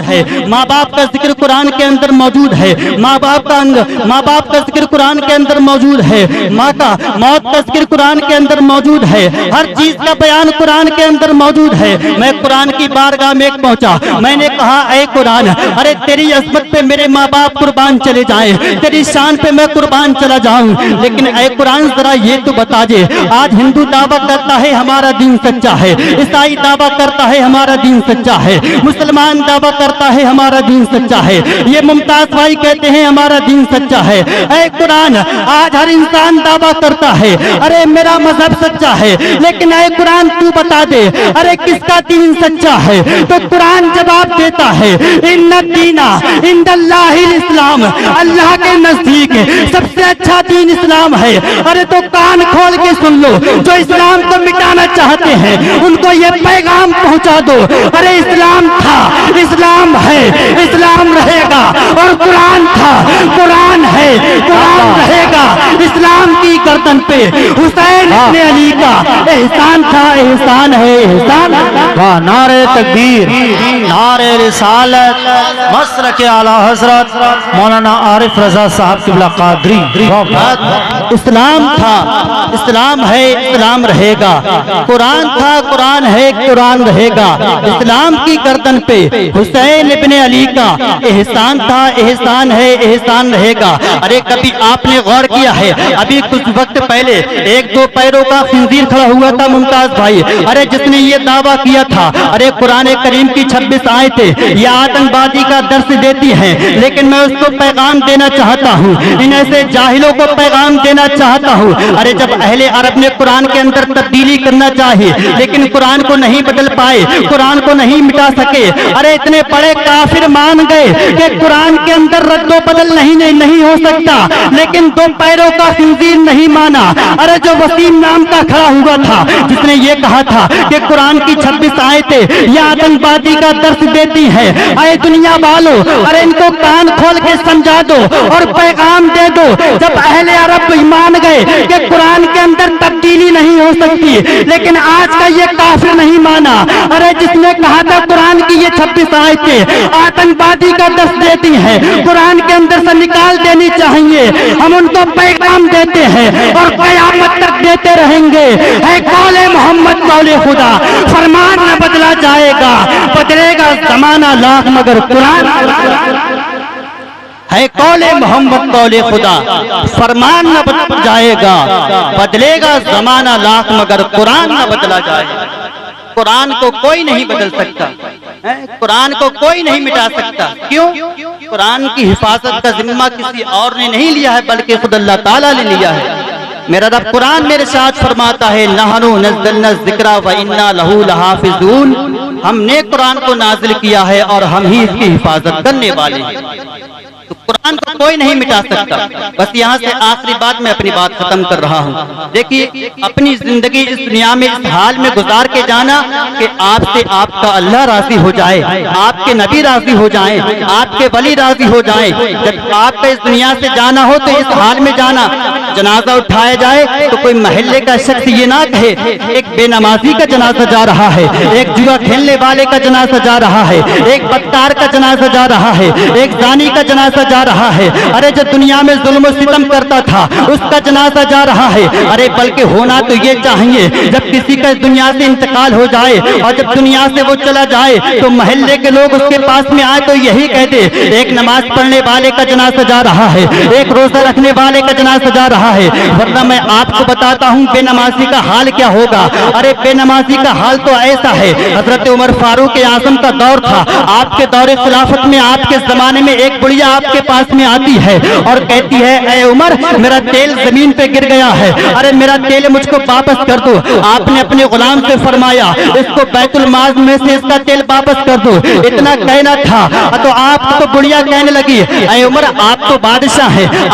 ہے، ماں باپ کا ذکر قرآن کے اندر موجود ہے، ماں باپ کا ذکر قرآن کے اندر موجود ہے، ماں کا موت کا ذکر قرآن کے اندر موجود ہے، ہر چیز کا بیان قرآن کے اندر موجود ہے۔ میں قرآن کی بارگاہ میں پہنچا، میں نے کہا اے قرآن، ارے تیری عظمت پہ میرے ماں باپ قربان چلے جائیں، تیری شان پہ میں قربان چلا جاؤں، لیکن اے قرآن ذرا یہ تو بتا دے، آج ہندو دعویٰ کرتا ہے ہمارا دین سچا ہے، عیسائی دعویٰ کرتا ہے ہمارا دین سچا ہے، مسلمان دعویٰ کرتا ہے ہمارا دین سچا ہے، یہ ممتاز بھائی کہتے ہیں ہمارا دین سچا ہے۔ اے قرآن، آج ہر انسان دعویٰ کرتا ہے ارے میرا مذہب سچا ہے، لیکن اے قرآن تو بتا دے ارے کس کا دین سچا ہے؟ تو قرآن جواب دیتا ہے ان الدین عند اللہ الاسلام، اللہ کے نزدیک سب سے اچھا دین اسلام ہے۔ ارے تو کان کھول کے سن لو، جو اسلام کو مٹانا چاہتے ہیں ان کو یہ پیغام پہنچا دو، ارے اسلام تھا، اسلام ہے، اسلام رہے گا، اور قرآن تھا، قرآن ہے، قرآن رہے گا۔ اسلام کی گردن پہ حسین ابن علی کا احسان تھا، احسان ہے، احسان۔ نعرہ تکبیر، نعرہ رسالت، مسلک اعلی حضرت مولانا عارف رضا صاحب قبلہ قادری۔ اسلام تھا، اسلام ہے، اسلام رہے گا، قرآن تھا، قرآن ہے، قرآن رہے گا۔ اسلام کی گردن پہ حسین ابن علی کا احسان تھا، احسان ہے، احسان رہے گا۔ ارے کبھی آپ نے غور کیا ہے، ابھی کچھ وقت پہلے ایک دو پیروں کا خنزیر کھڑا ہوا تھا ممتاز بھائی، ارے جس نے یہ دعویٰ کیا تھا ارے قرآن کریم کی 26 آیتیں یہ آتنکوادی کا درس دیتی ہیں، لیکن میں اس کو پیغام دینا چاہتا ہوں، ان ایسے جاہلوں کو پیغام دینا چاہتا ہوں۔ ارے جب اہل عرب نے قرآن کے اندر تبدیلی کرنا چاہی لیکن قرآن کو نہیں بدل پائے، قرآن کو نہیں مٹا سکے، ارے اتنے بڑے کافر مان گئے کہ قرآن کے اندر رد و بدل نہیں ہو سکتا، لیکن دو پیروں کا خنزیر نہیں مانا۔ ارے جو وسیم نام کا کھڑا ہوا تھا جس نے یہ کہا تھا کہ قرآن کی 26 آیتیں یہ آتنکوادی کا درس دیتی ہے، اے دنیا والو ارے ان کو کان کھول کے سمجھا دو اور پیغام دے دو۔ جب اہل عرب مان گئے کہ قرآن کے اندر تبدیلی نہیں ہو سکتی، لیکن آج کا یہ کافر نہیں مانا، ارے جس نے کہا تھا قرآن کی یہ 26 آیتیں آتنکوادی کا درس دیتی ہیں، قرآن کے اندر سے نکال دینی چاہیے، ہم ان کو پیغام دیتے ہیں اور قیامت تک دیتے رہیں گے۔ ہے قول محمد قول خدا، فرمان نہ بدلا جائے گا، بدلے گا زمانہ لاکھ مگر قرآن۔ ہے قول محمد قول خدا، فرمان نہ بدلا جائے گا، بدلے گا زمانہ لاکھ مگر قرآن نہ بدلا جائے گا۔ قرآن کو کوئی نہیں بدل سکتا، قرآن کو کوئی نہیں مٹا سکتا۔ کیوں؟ قرآن کی حفاظت کا ذمہ کسی اور نے نہیں لیا ہے بلکہ خود اللہ تعالیٰ نے لیا ہے۔ میرا رب قرآن میرے ساتھ فرماتا ہے نحنو نزلنا الذکر وإنا لہ لحافظون، ہم نے قرآن کو نازل کیا ہے اور ہم ہی اس کی حفاظت کرنے والے ہیں۔ تو قرآن کو کوئی نہیں مٹا سکتا۔ بس یہاں سے آخری بات میں اپنی بات ختم کر رہا ہوں۔ دیکھیے اپنی زندگی اس دنیا میں اس حال میں گزار کے جانا کہ آپ سے آپ کا اللہ راضی ہو جائے، آپ کے نبی راضی ہو جائیں، آپ کے ولی راضی ہو جائیں۔ جب آپ کا اس دنیا سے جانا ہو تو اس حال میں جانا، جنازہ اٹھایا جائے تو کوئی محلے کا شخص یہ نہ کہے ایک بے نمازی کا جنازہ جا رہا ہے، ایک جوا کھیلنے والے کا جنازہ جا رہا ہے، ایک بدکار کا جنازہ جا رہا ہے، ایک زانی کا جنازہ جا رہا ہے، ارے جو دنیا میں ظلم و ستم کرتا تھا اس کا جنازہ جا رہا ہے۔ ارے بلکہ ہونا تو یہ چاہیے جب کسی کا اس دنیا سے انتقال ہو جائے اور جب دنیا سے وہ چلا جائے تو محلے کے لوگ اس کے پاس میں آئے تو یہی کہتے ایک نماز پڑھنے والے کا جنازہ جا رہا ہے، ایک روزہ رکھنے والے کا جنازہ جا رہا ہے۔ ورنہ میں آپ کو بتاتا ہوں بے نمازی کا حال کیا ہوگا۔ ارے بے نمازی کا حال تو ایسا ہے، حضرت عمر فاروق اعظم کا دور تھا، آپ کے دور خلافت میں آپ کے زمانے میں ایک بڑھیا آپ کے پاس میں آتی ہے اور کہتی ہے اے عمر میرا تیل زمین پہ گر گیا ہے، ارے میرا تیل مجھ کو واپس کر دو۔ آپ نے اپنے غلام سے فرمایا اس کو بیت المال میں سے اس کا تیل واپس کر دو، اتنا کہنا تھا تو آپ تو بڑھیا کہنے لگی اے عمر آپ تو بادشاہ ہیں،